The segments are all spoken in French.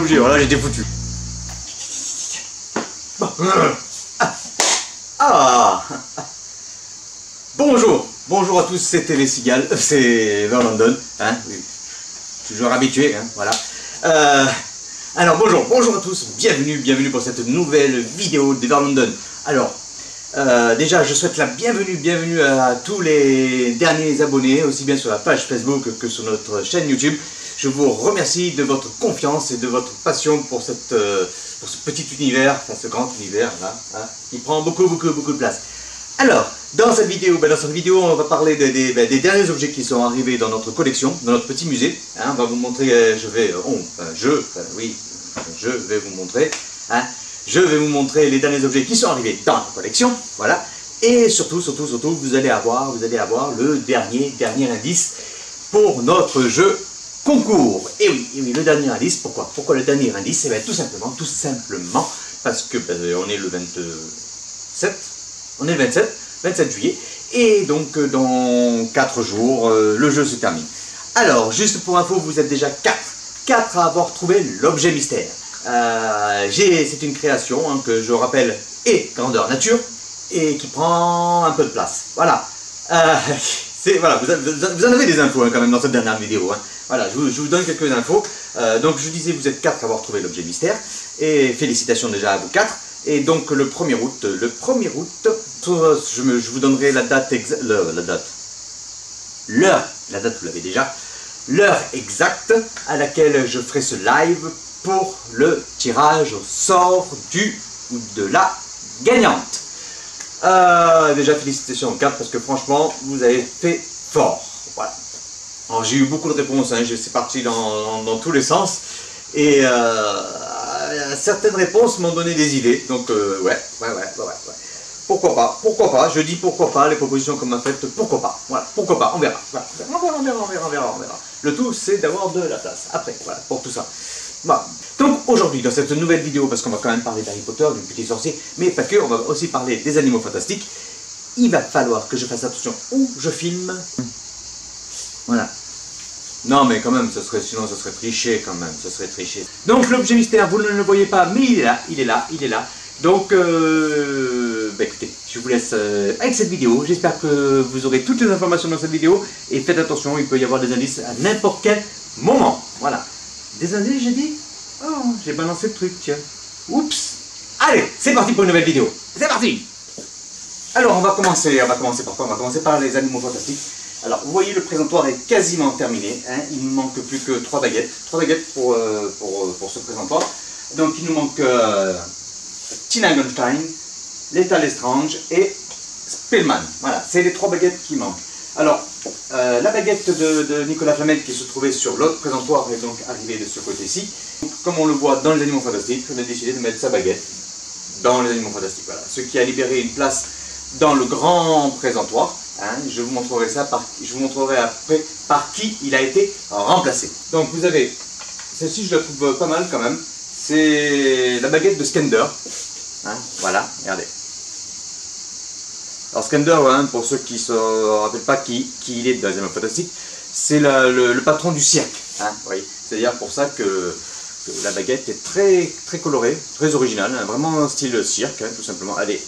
obligé, voilà, j'étais foutu. Bon. Ah. Bonjour à tous, c'est TV Cigale, c'est vers London, hein, oui. Toujours habitué, hein, voilà. Alors bonjour à tous, bienvenue pour cette nouvelle vidéo de vers London. Alors, déjà je souhaite la bienvenue à tous les derniers abonnés, aussi bien sur la page Facebook que sur notre chaîne YouTube. Je vous remercie de votre confiance et de votre passion pour ce petit univers, enfin ce grand univers là, hein, qui prend beaucoup de place. Alors, dans cette vidéo, on va parler des derniers objets qui sont arrivés dans notre collection, dans notre petit musée. Hein, on va vous montrer, je vais vous montrer les derniers objets qui sont arrivés dans la collection, voilà. Et surtout, vous allez avoir le dernier indice pour notre jeu concours. Et oui, le dernier indice, pourquoi le dernier indice? Eh bien, tout simplement, parce que on est le 27 juillet, et donc dans 4 jours, le jeu se termine. Alors, juste pour info, vous êtes déjà 4 à avoir trouvé l'objet mystère. C'est une création, hein, que je rappelle est grandeur nature, et qui prend un peu de place. Voilà. Voilà, vous en avez des infos, hein, quand même dans cette dernière vidéo. Hein. Voilà, je vous donne quelques infos. Donc je disais, vous êtes 4 à avoir trouvé l'objet mystère, et félicitations déjà à vous 4. Et donc le 1er août, je vous donnerai la date exacte, l'heure, vous l'avez déjà, l'heure exacte à laquelle je ferai ce live pour le tirage au sort du ou de la gagnante. Déjà félicitations aux 4 parce que franchement vous avez fait fort. Voilà. Alors j'ai eu beaucoup de réponses, hein, c'est parti dans tous les sens, et certaines réponses m'ont donné des idées, donc ouais. Pourquoi pas, je dis pourquoi pas, les propositions qu'on m'a faites, pourquoi pas, voilà, pourquoi pas, on verra, voilà. On verra. Le tout c'est d'avoir de la place, après, voilà, pour tout ça. Bon. Donc aujourd'hui, dans cette nouvelle vidéo, parce qu'on va quand même parler d'Harry Potter, du petit sorcier, mais pas que, on va aussi parler des animaux fantastiques, il va falloir que je fasse attention où je filme. Voilà. Non mais quand même, sinon ça serait triché quand même, Donc l'objet mystère, vous ne le voyez pas, mais il est là. Donc, écoutez, je vous laisse avec cette vidéo. J'espère que vous aurez toutes les informations dans cette vidéo. Et faites attention, il peut y avoir des indices à n'importe quel moment. Voilà. Des indices, j'ai dit? Oh, j'ai balancé le truc, tiens. Oups. Allez, c'est parti pour une nouvelle vidéo. C'est parti. Alors, on va commencer par quoi? On va commencer par les animaux fantastiques. Alors, vous voyez, le présentoir est quasiment terminé, hein. Il ne manque plus que 3 baguettes. 3 baguettes pour ce présentoir. Donc, il nous manque Tina Gunstein, Lethal Lestrange et Spellman. Voilà, c'est les 3 baguettes qui manquent. Alors, la baguette de Nicolas Flamel qui se trouvait sur l'autre présentoir est donc arrivée de ce côté-ci. Comme on le voit dans les animaux fantastiques, on a décidé de mettre sa baguette dans les animaux fantastiques. Voilà, ce qui a libéré une place dans le grand présentoir. Hein, je vous montrerai après par qui il a été remplacé. Donc vous avez, celle-ci je la trouve pas mal quand même, c'est la baguette de Skender. Hein, voilà, regardez. Alors Skender, hein, pour ceux qui ne se rappellent pas qui il est dans les animaux fantastiques, c'est le patron du cirque. Hein, oui. C'est-à-dire pour ça que la baguette est très colorée, très originale, hein, vraiment style cirque, hein, tout simplement. Elle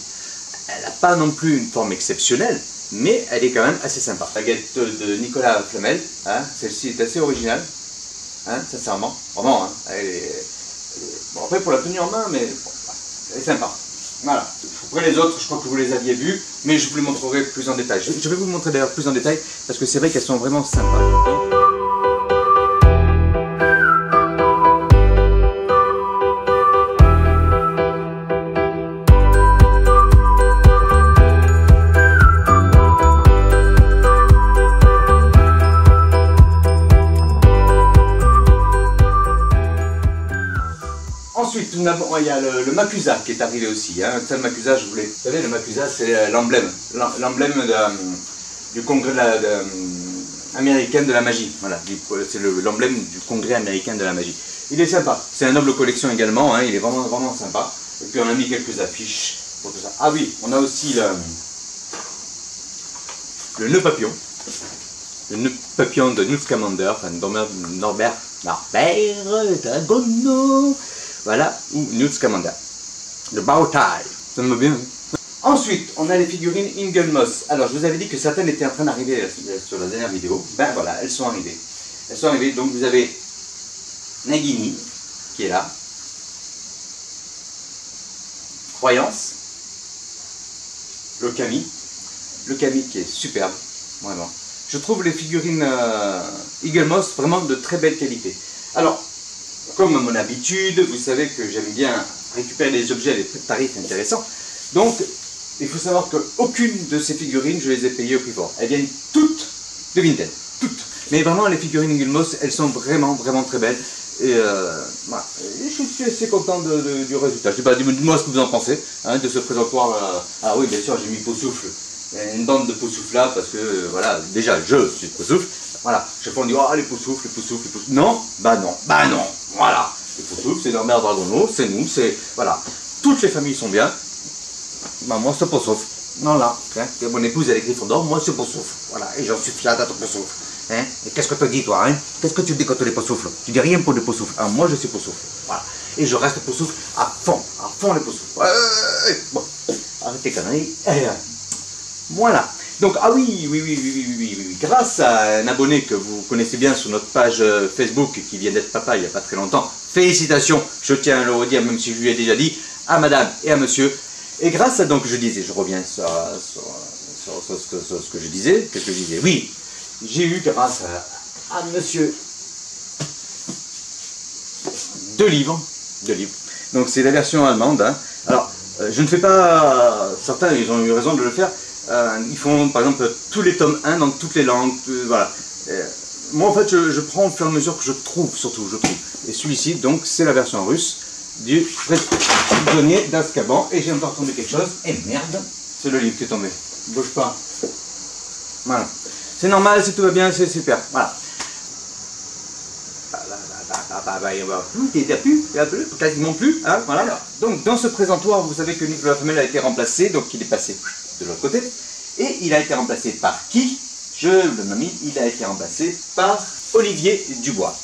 n'a pas non plus une forme exceptionnelle, mais elle est quand même assez sympa. La baguette de Nicolas Flamel, hein, celle-ci est assez originale, hein, sincèrement, vraiment. Hein, bon, après pour la tenir en main, mais bon, elle est sympa. Voilà. Après les autres, je crois que vous les aviez vues, mais je vous les montrerai plus en détail. Je vais vous montrer d'ailleurs plus en détail, parce que c'est vrai qu'elles sont vraiment sympas. Donc, ensuite, il y a le Macusa qui est arrivé aussi. Hein. Le Macusa, vous savez, le Macusa, c'est l'emblème du congrès américain de la magie. Voilà, c'est l'emblème du congrès américain de la magie. Il est sympa. C'est un noble collection également. Hein. Il est vraiment sympa. Et puis on a mis quelques affiches pour tout ça. Ah oui, on a aussi le nœud papillon. Le nœud papillon de Newt Scamander, enfin Norbert Norbert Dragono, voilà, ou Newt Scamander. Le bow tie, ça me va bien. Ensuite, on a les figurines Ingelmoss. Alors, je vous avais dit que certaines étaient en train d'arriver sur la dernière vidéo. Ben voilà, elles sont arrivées. Elles sont arrivées, donc vous avez Nagini, qui est là. Croyance. Le Kami qui est superbe, vraiment. Je trouve les figurines Ingelmoss vraiment de très belle qualité. Alors, comme à mon habitude, vous savez que j'aime bien récupérer des objets à des tarifs intéressants. Donc, il faut savoir qu'aucune de ces figurines, je les ai payées au prix fort. Elles viennent toutes de Vinted, toutes. Mais vraiment, les figurines Ingelmoss, elles sont vraiment très belles. Et voilà. Je suis assez content du résultat. Je sais pas, dites-moi ce que vous en pensez hein, de ce présentoir. Ah oui, bien sûr, j'ai mis Poussoufle. Une bande de Poussoufle là, parce que voilà, déjà, je suis Poussoufle. Voilà, chaque fois on dit, oh, les Poussoufles, les Poussoufles, les Poussoufles. Non, bah non, voilà. Les Poussoufles, c'est Norbert Dragono, c'est nous, c'est. Voilà. Toutes les familles sont bien. Bah, moi, c'est Poussoufle. Non, là, hein, mon épouse, elle est Gryffondor, moi, c'est Poussoufle. Voilà, et j'en suis fier d'être Poussoufle. Hein? Et qu'est-ce que tu dis, toi, hein? Qu'est-ce que tu dis quand tu es Poussoufle? Tu dis rien pour les Poussoufles. Ah, moi, je suis Poussoufle. Voilà. Et je reste Poussoufle à fond les Poussoufles. Bon, arrêtez conneries. Voilà. Donc, ah oui. Grâce à un abonné que vous connaissez bien sur notre page Facebook, qui vient d'être papa il n'y a pas très longtemps, félicitations, je tiens à le redire, même si je lui ai déjà dit, à madame et à monsieur. Et grâce à, donc, je reviens sur ce que je disais, qu'est-ce que je disais? Oui, j'ai eu, grâce à monsieur, deux livres. Donc, c'est la version allemande. Hein. Alors, je ne fais pas, certains, ils ont eu raison de le faire. Ils font par exemple tous les tomes 1 dans toutes les langues, voilà. Moi en fait je prends au fur et à mesure que je trouve, Et celui-ci donc c'est la version russe du prisonnier d'Azkaban. Et j'ai encore tombé quelque chose, et merde, c'est le livre qui est tombé, bouge pas. Voilà, c'est normal, si tout va bien, c'est super, voilà. Il n'y a plus, quasiment plus, hein, voilà. Alors, donc dans ce présentoir, vous savez que Nicolas Flamel a été remplacé, donc il est passé de l'autre côté, et il a été remplacé par qui? Je le nomme, il a été remplacé par Olivier Dubois.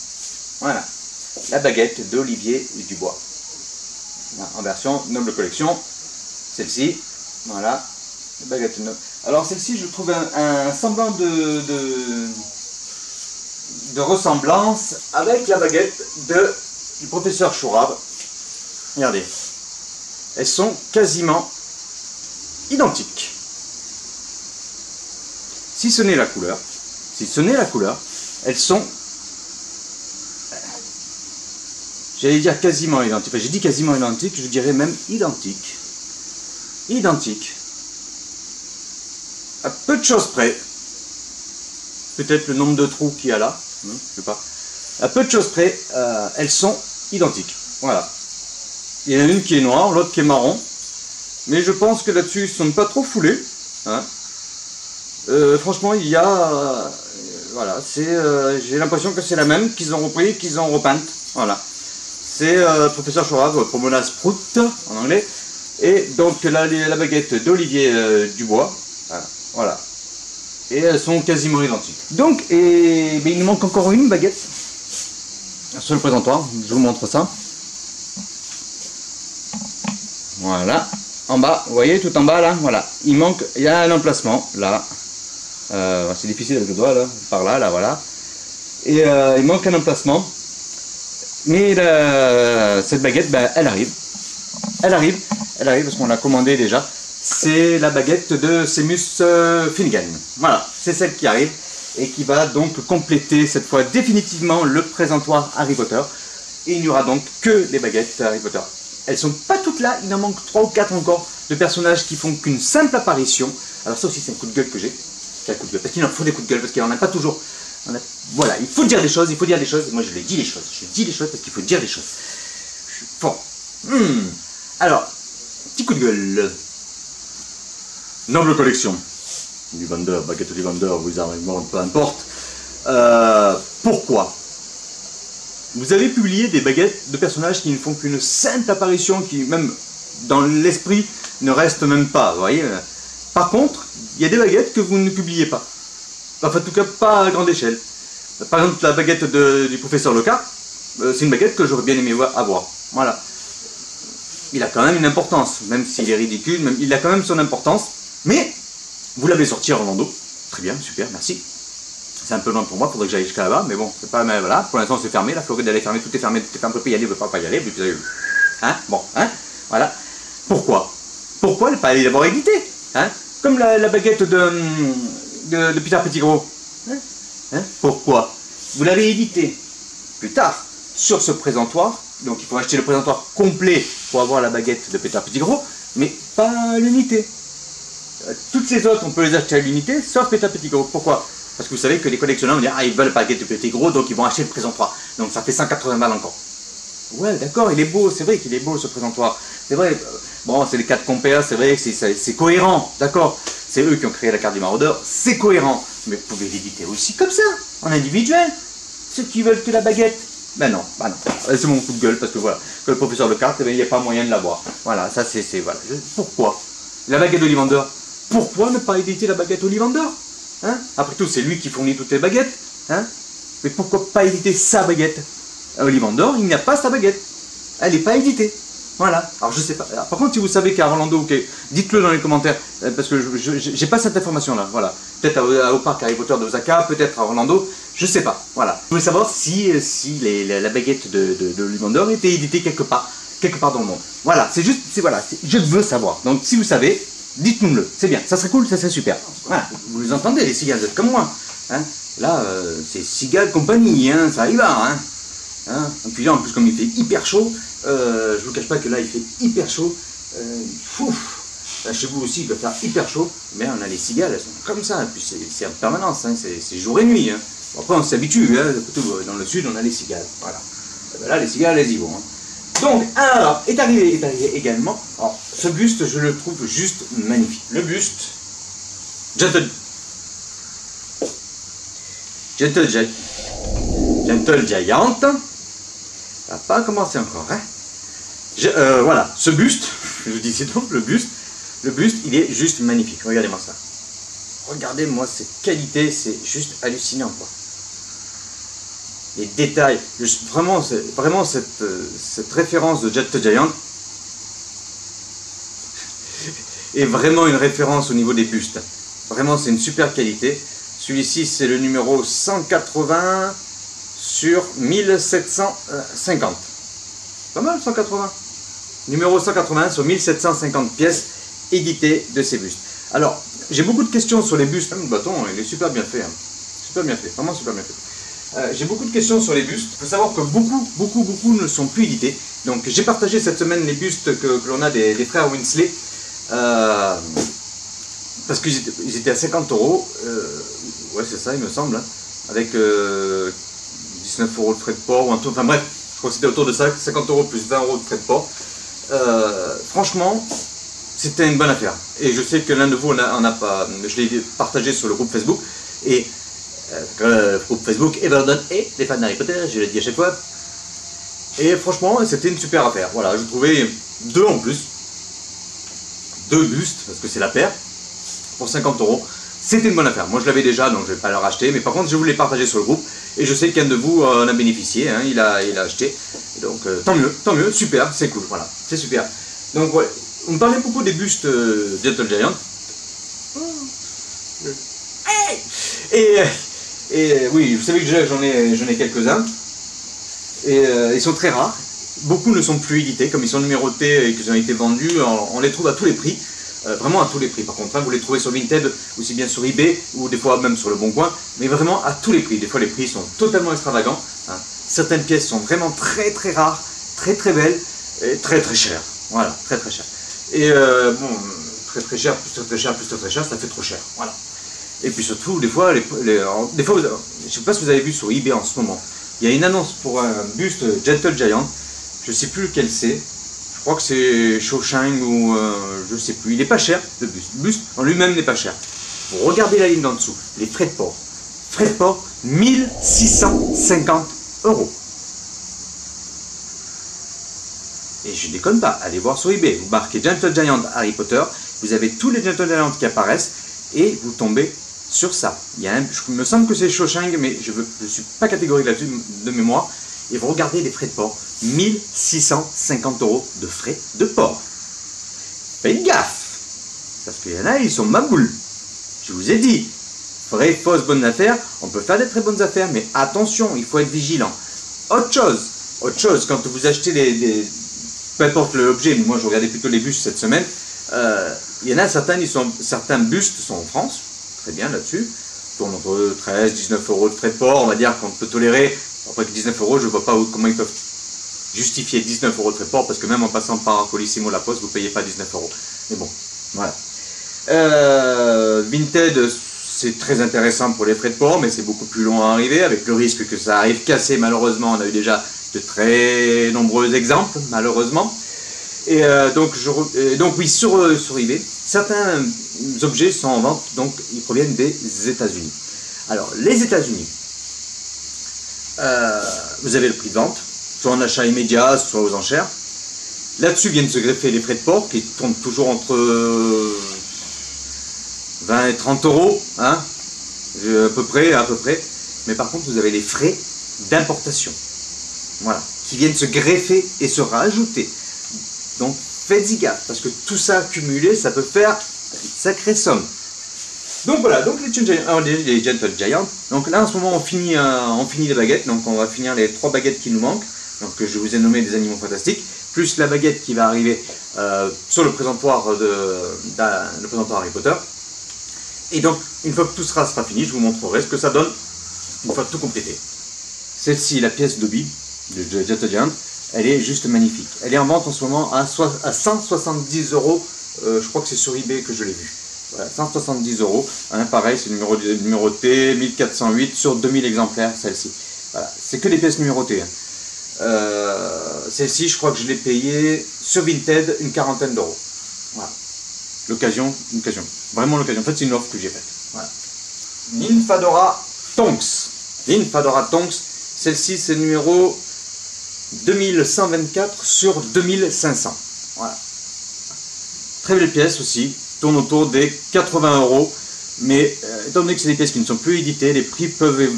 Voilà, la baguette d'Olivier Dubois. En version Noble Collection, celle-ci, voilà, la baguette noble. Alors celle-ci, je trouve un semblant de ressemblance avec la baguette du professeur Chourave. Regardez, elles sont quasiment identiques. Si ce n'est la couleur, elles sont, j'allais dire quasiment identiques. Enfin, j'ai dit quasiment identiques, je dirais même identiques. À peu de choses près. Peut-être le nombre de trous qu'il y a là, je sais pas. À peu de choses près, elles sont identiques. Voilà. Il y en a une qui est noire, l'autre qui est marron. Mais je pense que là-dessus, ils ne sont pas trop foulés. Hein. Franchement, il y a... voilà, j'ai l'impression que c'est la même qu'ils ont repris, qu'ils ont repeinte. Voilà. C'est professeur Chourave, Pomona Sprout en anglais. Et donc là, la baguette d'Olivier Dubois. Voilà. Et elles sont quasiment identiques. Donc, mais il nous manque encore une baguette sur le présentoir. Je vous montre ça. Voilà. En bas, vous voyez, tout en bas là, voilà. Il y a un emplacement là. C'est difficile avec le doigt là, par là, voilà. Et il manque un emplacement. Mais cette baguette, ben, elle arrive. Elle arrive parce qu'on l'a commandée déjà. C'est la baguette de Seamus Finnegan. Voilà, c'est celle qui arrive et qui va donc compléter cette fois définitivement le présentoir Harry Potter. Et il n'y aura donc que les baguettes Harry Potter. Elles sont pas toutes là, il en manque 3 ou 4 encore de personnages qui font qu'une simple apparition. Alors ça aussi c'est un coup de gueule que j'ai. C'est un coup de gueule, parce qu'il en faut des coups de gueule, parce qu'il n'en a pas toujours. Voilà, il faut dire des choses, Moi je les dis les choses, parce qu'il faut dire des choses. Je suis fort. Alors, petit coup de gueule. Noble Collection. Du vendeur, baguette du vendeur, vous arrivez, peu importe. Pourquoi? Vous avez publié des baguettes de personnages qui ne font qu'une simple apparition, qui même dans l'esprit ne restent même pas, vous voyez. Par contre, il y a des baguettes que vous ne publiez pas. Enfin, en tout cas, pas à grande échelle. Par exemple, la baguette du professeur Lockhart, c'est une baguette que j'aurais bien aimé avoir. Voilà. Il a quand même une importance, même s'il est ridicule, il a quand même son importance. Mais, vous l'avez sorti à Orlando. Très bien, super, merci. C'est un peu loin pour moi, il faudrait que j'aille jusqu'à là-bas, mais bon, c'est pas, mais voilà, pour l'instant c'est fermé, la Floride elle est fermée, tout est fermé, on peut pas y aller, on peut pas y aller, hein, bon, hein, voilà. Pourquoi ne pas aller l'avoir édité, hein, comme la baguette de Peter Pettigrew, hein, pourquoi? Vous l'avez édité plus tard sur ce présentoir, donc il faut acheter le présentoir complet pour avoir la baguette de Peter Pettigrew, mais pas à l'unité. Toutes les autres, on peut les acheter à l'unité, sauf Peter Pettigrew. Pourquoi? Parce que vous savez que les collectionneurs vont dire, ah, ils veulent la baguette de Pettigrew, donc ils vont acheter le présentoir. Donc ça fait 180 balles encore. Ouais, d'accord, il est beau, c'est vrai qu'il est beau ce présentoir. C'est vrai, bon, c'est les 4 compères, c'est vrai que c'est cohérent, d'accord. C'est eux qui ont créé la carte du maraudeur, c'est cohérent. Mais vous pouvez l'éditer aussi comme ça, en individuel. Ceux qui veulent que la baguette. Ben non, c'est mon coup de gueule, parce que voilà, que le professeur de cartes, il n'y a pas moyen de l'avoir. Voilà, ça c'est, voilà. Pourquoi? La baguette d'Ollivander, pourquoi ne pas éditer la baguette Ollivander? Hein? Après tout, c'est lui qui fournit toutes les baguettes. Hein? Mais pourquoi pas éditer sa baguette? À Ollivander, il n'y a pas sa baguette. Elle n'est pas éditée. Voilà. Alors je sais pas. Alors, par contre, si vous savez qu'à Orlando, okay, dites-le dans les commentaires, parce que je n'ai pas cette information-là. Voilà. Peut-être au parc Harry Potter de Osaka, peut-être à Orlando, je sais pas. Voilà. Je voulais savoir si la baguette de Ollivander était éditée quelque part dans le monde. Voilà. C'est juste, voilà. Je veux savoir. Donc si vous savez, dites-nous-le, c'est bien, ça serait cool, ça serait super. Voilà. Vous les entendez, les cigales, vous êtes comme moi. Hein? Là, c'est cigale compagnie, hein, ça y va. Hein? Hein? Et puis là, en plus, comme il fait hyper chaud, je vous cache pas que là, il fait hyper chaud. Là, chez vous aussi, il va faire hyper chaud. Mais on a les cigales, elles sont comme ça. Et puis c'est en permanence, hein, c'est jour et nuit. Hein. Bon, après, on s'habitue. Hein, dans le sud, on a les cigales. Voilà. Et ben là, les cigales, elles y vont. Hein. Donc, alors, est arrivé également, alors, ce buste, je le trouve juste magnifique. Le buste, Gentle Giant, ça n'a pas commencé encore, hein. Voilà, ce buste, je vous disais donc, le buste, il est juste magnifique, regardez-moi ça. Regardez-moi ces qualités, c'est juste hallucinant, quoi. Les détails, vraiment cette référence de Gentle Giant est vraiment une référence au niveau des bustes. Vraiment, c'est une super qualité. Celui-ci, c'est le numéro 180 sur 1750. Pas mal, 180. Numéro 180 sur 1750 pièces éditées de ces bustes. Alors, j'ai beaucoup de questions sur les bustes. Le bâton, il est super bien fait. Hein. Super bien fait, vraiment super bien fait. J'ai beaucoup de questions sur les bustes. Il faut savoir que beaucoup ne sont plus édités. Donc j'ai partagé cette semaine les bustes que l'on a des frères Winsley. Parce qu'ils étaient à 50 €. Ouais, c'est ça, il me semble. Hein, avec 19 € de frais de port. Ou un truc, enfin bref, je crois que c'était autour de ça. 50 € plus 20 € de frais de port. Franchement, c'était une bonne affaire. Et je sais que l'un de vous en a pas. Je l'ai partagé sur le groupe Facebook. Et le groupe Facebook Everdon et les fans d'Harry Potter, je l'ai dit à chaque fois. Et franchement, c'était une super affaire. Voilà, je trouvais 2 en plus. 2 bustes, parce que c'est la paire, pour 50 €. C'était une bonne affaire. Moi, je l'avais déjà, donc je ne vais pas le racheter. Mais par contre, je voulais partager sur le groupe. Et je sais qu'un de vous en a bénéficié. Hein, il a acheté. Donc, tant mieux, super, c'est cool. Voilà, c'est super. Donc, ouais, on me parlait beaucoup des bustes Gentle Giant. Et oui, vous savez que j'en ai quelques-uns. Et ils sont très rares. Beaucoup ne sont plus édités, comme ils sont numérotés et qu'ils ont été vendus, on les trouve à tous les prix. Vraiment à tous les prix. Par contre, hein, vous les trouvez sur Vinted, aussi bien sur eBay, ou des fois même sur le Bon Coin, mais vraiment à tous les prix. Des fois, les prix sont totalement extravagants. Hein. Certaines pièces sont vraiment très rares, très belles, et très chères. Voilà, très chères. Et bon, très cher, plus très cher, ça fait trop cher. Voilà. Et puis surtout, des fois, je ne sais pas si vous avez vu sur eBay en ce moment, il y a une annonce pour un buste Gentle Giant, je ne sais plus lequel c'est, je crois que c'est Shawshank ou je ne sais plus, il n'est pas cher le buste, le buste en lui-même n'est pas cher. Vous regardez la ligne d'en dessous, les frais de port, 1650 €. Et je ne déconne pas, allez voir sur eBay, vous marquez Gentle Giant Harry Potter, vous avez tous les Gentle Giant qui apparaissent et vous tombez sur ça. Il me semble que c'est Shawshank, mais je ne suis pas catégorique là-dessus de mémoire. Et vous regardez les frais de port, 1650 € de frais de port. Faites gaffe, parce qu'il y en a, ils sont maboules. Je vous ai dit, vraies, fausses, bonnes affaires, on peut faire des très bonnes affaires, mais attention, il faut être vigilant. Autre chose, quand vous achetez peu importe l'objet, moi je regardais plutôt les bus cette semaine, il y en a certains bustes sont en France, très bien là-dessus, tournent entre 13, 19 € de frais de port, on va dire qu'on peut tolérer. Après que 19 €, je ne vois pas comment ils peuvent justifier 19 € de frais de port, parce que même en passant par Colissimo La Poste, vous ne payez pas 19 €. Mais bon, voilà. Vinted, c'est très intéressant pour les frais de port, mais c'est beaucoup plus long à arriver, avec le risque que ça arrive cassé, malheureusement. On a eu déjà de très nombreux exemples, malheureusement. Et donc oui, sur eBay, certains objets sont en vente, donc ils proviennent des États-Unis. Alors, les États-Unis, vous avez le prix de vente, soit en achat immédiat, soit aux enchères. Là-dessus viennent se greffer les frais de port qui tournent toujours entre 20 et 30 €, hein, à peu près. Mais par contre, vous avez les frais d'importation, voilà, qui viennent se greffer et se rajouter. Donc, faites-y gaffe, parce que tout ça accumulé, ça peut faire une sacrée somme. Donc voilà, donc les Gentle Giant. Donc là en ce moment on finit les baguettes, donc on va finir les 3 baguettes qui nous manquent, donc je vous ai nommé des animaux fantastiques, plus la baguette qui va arriver sur le présentoir le présentoir Harry Potter. Et donc une fois que tout sera fini, je vous montrerai ce que ça donne une fois tout complété. Celle-ci, la pièce d'Obi de Gentle Giant, elle est juste magnifique. Elle est en vente en ce moment à 170 €, je crois que c'est sur eBay que je l'ai vue. Voilà, 170 €, hein, pareil, c'est numéroté 1408 sur 2000 exemplaires, celle-ci. Voilà, c'est que des pièces numérotées. Hein. Celle-ci, je crois que je l'ai payée sur Vinted une quarantaine d'euros. Voilà, l'occasion, vraiment l'occasion. En fait, c'est une offre que j'ai faite. Voilà. Nymphadora Tonks, celle-ci, c'est le numéro 2124 sur 2500. Voilà. Très belle pièce aussi. Tourne autour des 80 €, mais étant donné que c'est des pièces qui ne sont plus éditées, les prix peuvent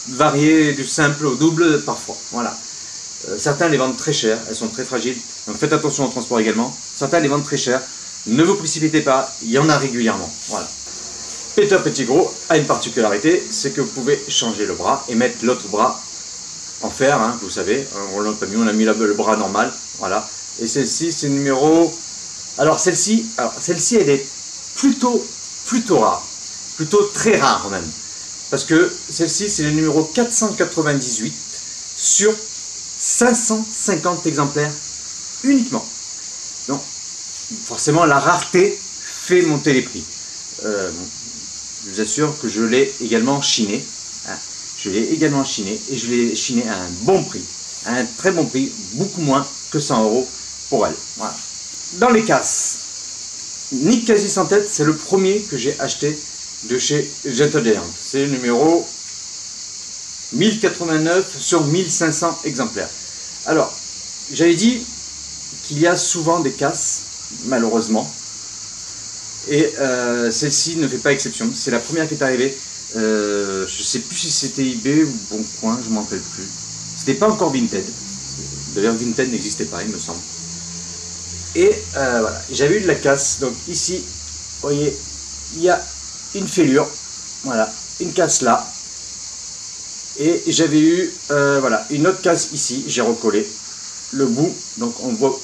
varier du simple au double parfois. Voilà. Certains les vendent très cher, elles sont très fragiles, donc faites attention au transport également. Certains les vendent très cher, ne vous précipitez pas, il y en a régulièrement. Voilà. Peter Pettigrew a une particularité, c'est que vous pouvez changer le bras et mettre l'autre bras en fer, hein, vous savez, on a mis le bras normal, voilà. Et celle-ci, c'est le numéro... Alors celle-ci, elle est plutôt rare, plutôt très rare même, parce que celle-ci c'est le numéro 498 sur 550 exemplaires uniquement. Donc forcément la rareté fait monter les prix. Je vous assure que je l'ai également chiné, hein, et je l'ai chiné à un bon prix, à un très bon prix, beaucoup moins que 100 € pour elle. Voilà. Dans les casses, Nick Quasi sans tête, c'est le premier que j'ai acheté de chez Gentle Giant. C'est le numéro 1089 sur 1500 exemplaires. Alors, j'avais dit qu'il y a souvent des casses, malheureusement, et celle-ci ne fait pas exception. C'est la première qui est arrivée. Je ne sais plus si c'était eBay ou Bon Coin, je ne m'en rappelle plus. C'était pas encore Vinted. D'ailleurs, Vinted n'existait pas, il me semble. Et voilà, j'avais eu de la casse. Donc ici, vous voyez, il y a une fêlure. Voilà, une casse là. Et j'avais eu voilà, une autre casse ici. J'ai recollé le bout. Donc on voit,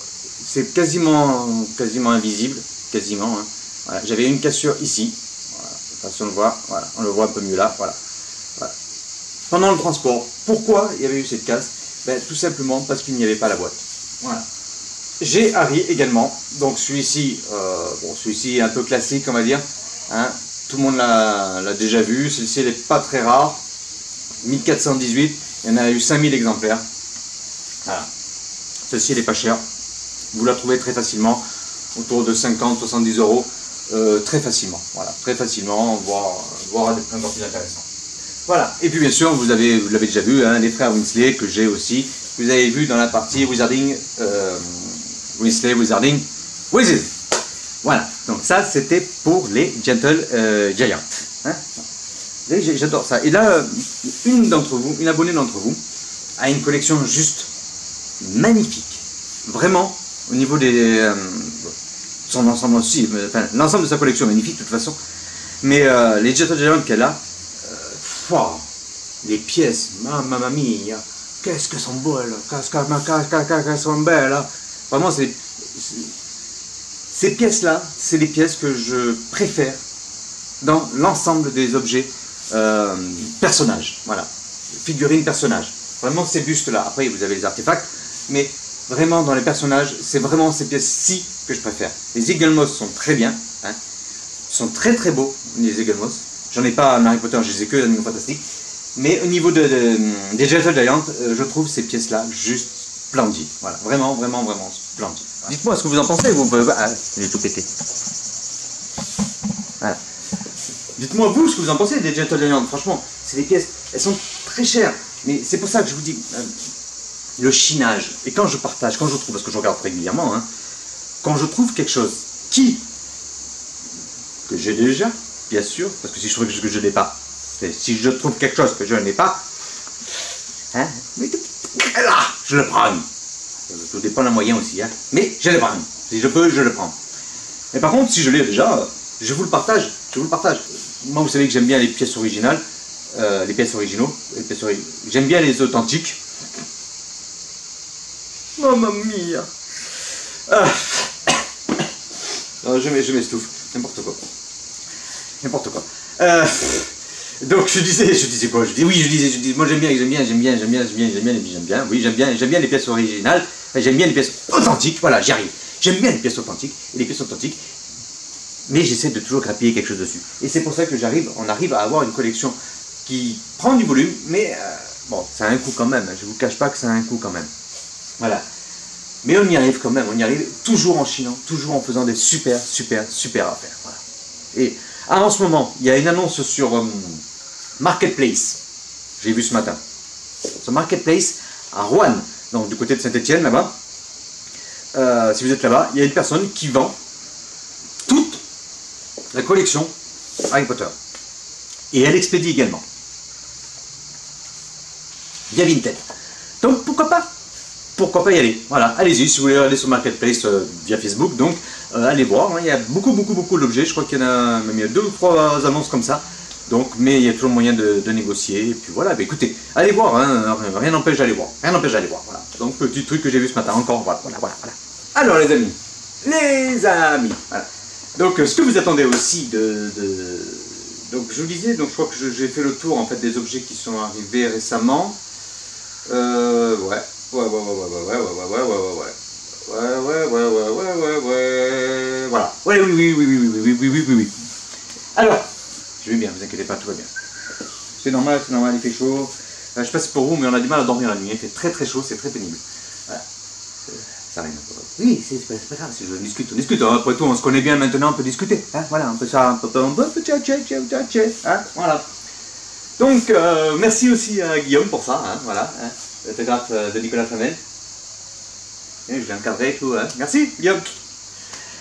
c'est quasiment invisible. Quasiment. Hein. Voilà, j'avais une cassure ici. Voilà, on le voit. Voilà, on le voit un peu mieux là. Voilà. Voilà. Pendant le transport, pourquoi il y avait eu cette casse? Ben, tout simplement parce qu'il n'y avait pas la boîte. Voilà. J'ai Harry également, donc celui-ci est un peu classique on va dire, hein. Tout le monde l'a déjà vu, celui-ci n'est pas très rare, 1418, il y en a eu 5000 exemplaires, voilà. Celle-ci elle n'est pas chère, vous la trouvez très facilement, autour de 50-70 €, très facilement, voilà, très facilement, voire à des prix encore plus intéressants. Voilà, et puis bien sûr, vous l'avez déjà vu, hein, les frères Weasley que j'ai aussi, vous avez vu dans la partie Wizarding, Wizarding Wizards. Voilà, donc ça c'était pour les Gentle Giant. Hein. J'adore ça. Et là, une abonnée d'entre vous, a une collection juste magnifique. Vraiment, au niveau des... son ensemble aussi, enfin, l'ensemble de sa collection est magnifique de toute façon. Mais les Gentle Giant qu'elle a, les pièces, mamma mia, qu'est-ce que sont belles, qu'elles sont belles. Hein. Vraiment, ces pièces-là, c'est les pièces que je préfère dans l'ensemble des objets personnages. Voilà, figurines personnages. Vraiment ces bustes-là. Après, vous avez les artefacts, mais vraiment dans les personnages, c'est vraiment ces pièces-ci que je préfère. Les Eagle Moss sont très bien, hein, sont très très beaux, les Eagle Moss. J'en ai pas en Harry Potter, je les ai que dans Animaux Fantastiques. Mais au niveau des Gentle Giant, je trouve ces pièces-là juste splendides. Voilà, vraiment, vraiment, vraiment splendides. Voilà. Dites-moi ce que vous en pensez, vous. J'ai tout pété. Voilà. Dites-moi vous ce que vous en pensez des Gentle Giant. Franchement, c'est des pièces, elles sont très chères. Mais c'est pour ça que je vous dis, le chinage. Et quand je partage, quand je trouve, parce que je regarde régulièrement, hein, quand je trouve quelque chose que j'ai déjà, bien sûr, parce que si je trouve quelque chose que je n'ai pas, si je trouve quelque chose que je n'ai pas, hein, là, je le prends. Tout dépend d'un moyen aussi, hein, mais je le prends. Si je peux, je le prends. Mais par contre, si je l'ai déjà, je vous le partage. Je vous le partage. Moi, vous savez que j'aime bien les pièces originales. Les pièces originaux, j'aime bien les authentiques. Mamma mia. Je m'estouffe, n'importe quoi. N'importe quoi. Donc je disais quoi? Je disais, moi j'aime bien les pièces originales, j'aime bien les pièces authentiques, voilà, j'y arrive. J'aime bien les pièces authentiques, et les pièces authentiques, mais j'essaie de toujours grappiller quelque chose dessus. Et c'est pour ça que on arrive à avoir une collection qui prend du volume, mais bon, ça a un coût quand même, je ne vous cache pas que ça a un coût quand même. Voilà. Mais on y arrive quand même, on y arrive toujours en chinant, toujours en faisant des super affaires. Voilà. Et en ce moment, il y a une annonce sur Marketplace, j'ai vu ce matin. Sur Marketplace, à Roanne, donc du côté de Saint-Etienne, là-bas, si vous êtes là-bas, il y a une personne qui vend toute la collection Harry Potter. Et elle expédie également. Via Vinted. Donc pourquoi pas y aller. Voilà, allez-y, si vous voulez aller sur Marketplace via Facebook, donc allez voir, hein, il y a beaucoup d'objets, je crois qu'il y en a même 2 ou 3 annonces comme ça, donc, mais il y a toujours moyen de négocier, et puis voilà, bah, écoutez, allez voir, hein, rien n'empêche d'aller voir, voilà, donc petit truc que j'ai vu ce matin encore, voilà. Alors les amis, voilà, donc ce que vous attendez aussi donc je vous disais, donc je crois que j'ai fait le tour en fait des objets qui sont arrivés récemment, ouais. Voilà. Oui. Alors, je vais bien, vous inquiétez pas, tout va bien. C'est normal, il fait chaud. Je sais pas si c'est pour vous, mais on a du mal à dormir la nuit. Il fait très chaud, c'est très pénible. Voilà. Ça arrive. Oui, c'est pas grave, si on discute. Hein. Après tout, on se connaît bien maintenant, on peut discuter. Hein. Voilà, on peut chat. Hein. Voilà. Donc, merci aussi à Guillaume pour ça. Hein. Voilà. Hein. L'autographe de Nicolas Flamel. Je l'ai encadré et tout, hein. Merci Guillaume.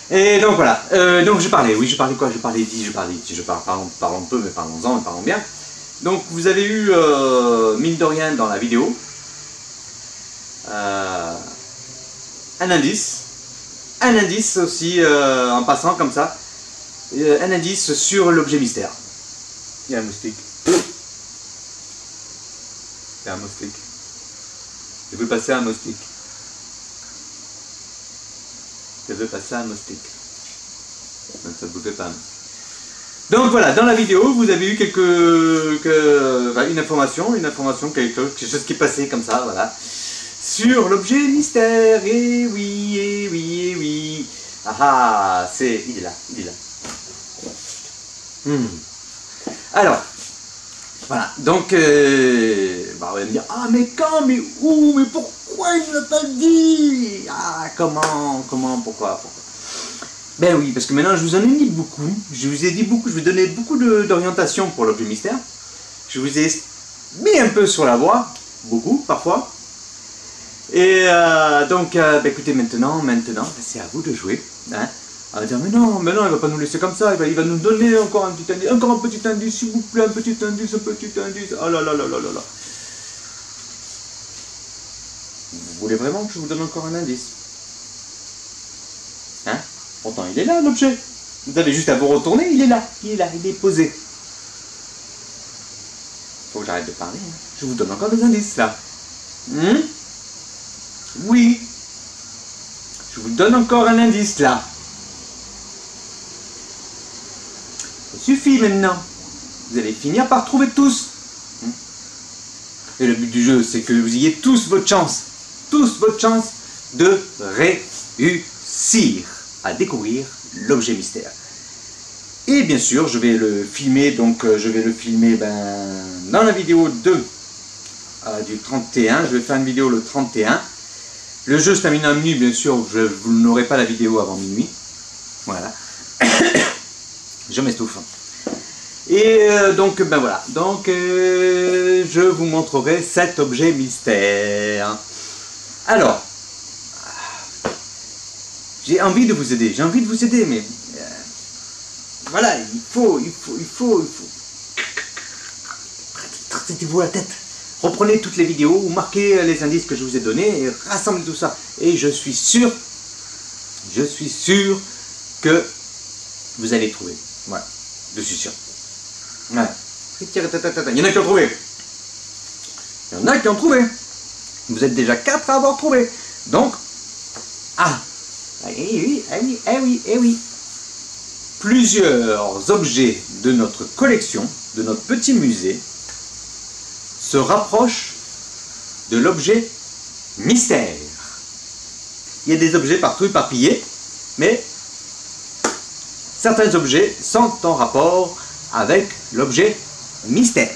Et donc voilà, donc je parlais quoi? Parlons peu, mais parlons-en, parlons bien. Donc vous avez eu, mine de rien dans la vidéo, un indice aussi, en passant comme ça, un indice sur l'objet mystère. Il y a un moustique. C'est un moustique. Je veux passer à un moustique. Donc ça ne bougeait pas. Donc voilà, dans la vidéo, vous avez eu une information, quelque chose qui est passé comme ça, voilà. Sur l'objet mystère, et oui. Ah, il est là. Alors, voilà, donc, on va me dire, ah mais quand, mais où, mais pourquoi il ne l'a pas dit? Ah, comment, pourquoi? Ben oui, parce que maintenant je vous en ai dit beaucoup, je vous ai donné beaucoup d'orientation pour l'objet mystère. Je vous ai mis un peu sur la voie, beaucoup, parfois. Et donc, écoutez, maintenant, c'est à vous de jouer. Hein. Elle va dire, mais non, il va pas nous laisser comme ça, il va nous donner encore un petit indice, s'il vous plaît, un petit indice. Oh là là là là là là. Vous voulez vraiment que je vous donne encore un indice? Hein? Pourtant, il est là, l'objet. Vous avez juste à vous retourner, il est là, il est posé. Faut que j'arrête de parler, hein. Je vous donne encore des indices, là. Oui. Je vous donne encore un indice, là. Ça suffit, maintenant. Vous allez finir par trouver tous. Et le but du jeu, c'est que vous ayez tous votre chance. Tous votre chance de réussir à découvrir l'objet mystère. Et bien sûr, je vais le filmer, donc je vais le filmer dans la vidéo du 31. Je vais faire une vidéo le 31. Le jeu se termine à minuit, bien sûr, vous n'aurez pas la vidéo avant minuit. Voilà. Je m'estouffe. Et donc, voilà. Donc, je vous montrerai cet objet mystère. Alors, j'ai envie de vous aider, mais voilà, il faut. Traitez-vous la tête. Reprenez toutes les vidéos, ou marquez les indices que je vous ai donnés, et rassemblez tout ça. Et je suis sûr que vous allez trouver. Voilà, je suis sûr. Ouais. Il y en a qui ont trouvé. Il y en a qui ont trouvé. Vous êtes déjà 4 à avoir trouvé. Donc, oui. Plusieurs objets de notre collection, de notre petit musée, se rapprochent de l'objet mystère. Il y a des objets partout éparpillés, mais certains objets sont en rapport avec l'objet mystère.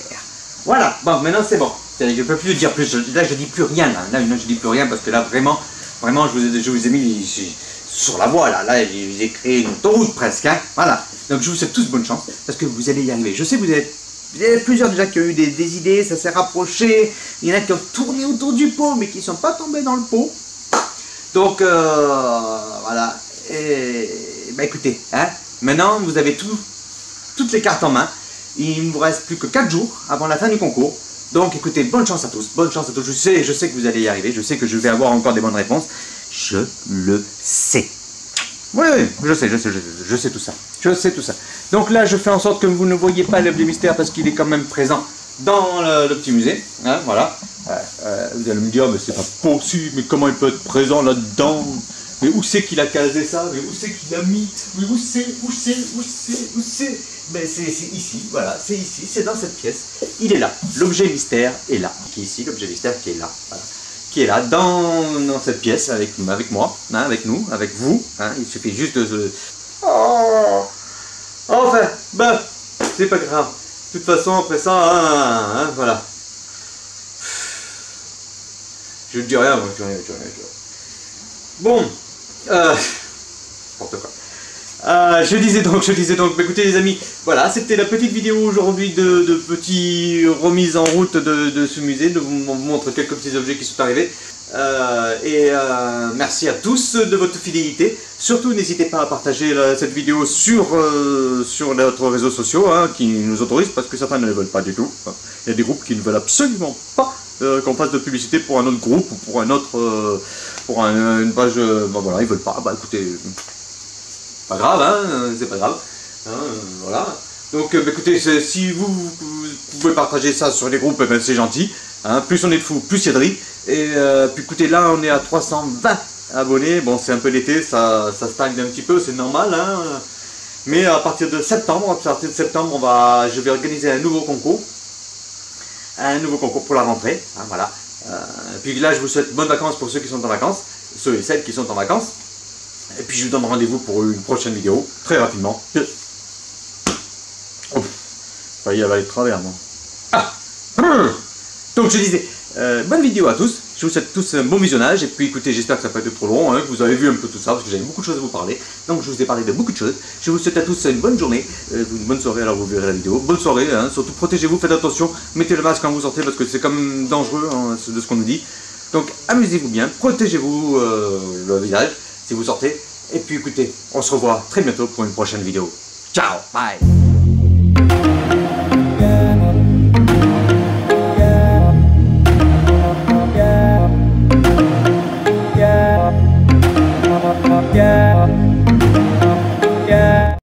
Voilà, bon, maintenant c'est bon. Je ne peux plus dire plus. Là, je dis plus rien. Là, je dis plus rien parce que là, vraiment, je vous ai mis sur la voie. Là, j'ai créé une autoroute presque. Hein. Voilà. Donc, je vous souhaite tous bonne chance parce que vous allez y arriver. Je sais que vous avez plusieurs déjà qui ont eu des idées, ça s'est rapproché. Il y en a qui ont tourné autour du pot, mais qui ne sont pas tombés dans le pot. Donc, voilà. Et, écoutez, hein, maintenant, vous avez toutes les cartes en main. Il ne vous reste plus que 4 jours avant la fin du concours. Donc écoutez, bonne chance à tous, je sais que vous allez y arriver, je sais que je vais avoir encore des bonnes réponses, je le sais. Oui, je sais tout ça, Donc là, je fais en sorte que vous ne voyez pas l'objet mystère parce qu'il est quand même présent dans le petit musée, hein, voilà. Vous allez me dire, mais c'est pas possible, mais comment il peut être présent là-dedans? Mais où c'est qu'il a casé ça? Mais où c'est qu'il a mis? Mais où c'est? Ben c'est ici, voilà, c'est ici, c'est dans cette pièce. Il est là, l'objet mystère est là. Qui est ici, l'objet mystère qui est là. Voilà. Qui est là, dans cette pièce, avec moi, hein, avec nous, avec vous. Hein, il suffit juste de... Oh, enfin, c'est pas grave. De toute façon, après ça, voilà. Je ne dis rien, moi, je dis rien. Bon, n'importe quoi. Je disais donc, écoutez les amis, voilà, c'était la petite vidéo aujourd'hui de petite remise en route de ce musée, de vous montrer quelques petits objets qui sont arrivés. Merci à tous de votre fidélité. Surtout, n'hésitez pas à partager cette vidéo sur notre réseaux sociaux, hein, qui nous autorisent, parce que certains ne le veulent pas du tout. Il y a des groupes qui ne veulent absolument pas qu'on fasse de publicité pour un autre groupe ou pour un autre, une page. Voilà, ils veulent pas. Écoutez. Pas grave, hein, c'est pas grave, hein, voilà. Donc, écoutez, si vous pouvez partager ça sur les groupes, c'est gentil, hein, plus on est de fous, plus il y a de riz. Et puis écoutez, là on est à 320 abonnés, bon c'est un peu l'été, ça stagne un petit peu, c'est normal, hein, mais à partir de septembre, je vais organiser un nouveau concours pour la rentrée, hein, voilà. Puis là je vous souhaite bonnes vacances pour ceux qui sont en vacances, ceux et celles qui sont en vacances. Et puis je vous donne rendez-vous pour une prochaine vidéo, très rapidement. Oh, ça y est, elle va aller de travers, moi. Donc je disais, bonne vidéo à tous, je vous souhaite tous un bon visionnage, et puis écoutez, j'espère que ça n'a pas été trop long, hein, que vous avez vu un peu tout ça, parce que j'avais beaucoup de choses à vous parler, donc je vous ai parlé de beaucoup de choses. Je vous souhaite à tous une bonne journée, une bonne soirée, alors vous verrez la vidéo, bonne soirée, hein, surtout protégez-vous, faites attention, mettez le masque quand vous sortez, parce que c'est quand même dangereux, hein, de ce qu'on nous dit. Donc amusez-vous bien, protégez-vous le visage, si vous sortez, Et puis écoutez, on se revoit très bientôt pour une prochaine vidéo. Ciao, bye. Yeah.